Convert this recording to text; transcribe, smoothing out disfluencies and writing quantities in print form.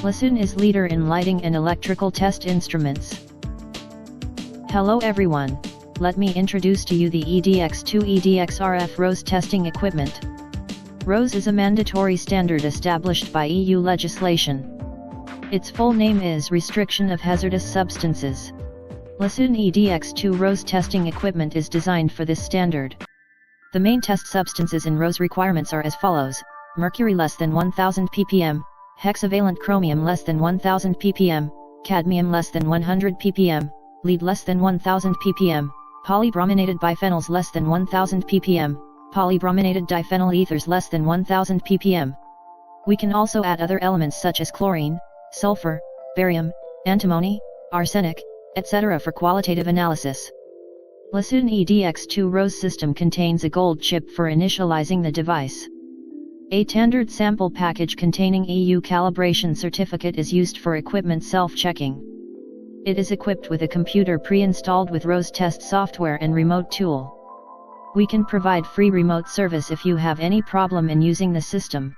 LaSun is leader in lighting and electrical test instruments. Hello everyone, let me introduce to you the EDX2 EDXRF RoHS testing equipment. RoHS is a mandatory standard established by EU legislation. Its full name is Restriction of Hazardous Substances. LaSun EDX2 RoHS testing equipment is designed for this standard. The main test substances in RoHS requirements are as follows: mercury less than 1000 ppm, hexavalent chromium less than 1000 ppm, cadmium less than 100 ppm, lead less than 1000 ppm, polybrominated biphenyls less than 1000 ppm, polybrominated diphenyl ethers less than 1000 ppm. We can also add other elements such as chlorine, sulfur, barium, antimony, arsenic, etc. for qualitative analysis. LaSun EDX2 RoHS system contains a gold chip for initializing the device. A standard sample package containing EU calibration certificate is used for equipment self-checking. It is equipped with a computer pre-installed with RoHS test software and remote tool. We can provide free remote service if you have any problem in using the system.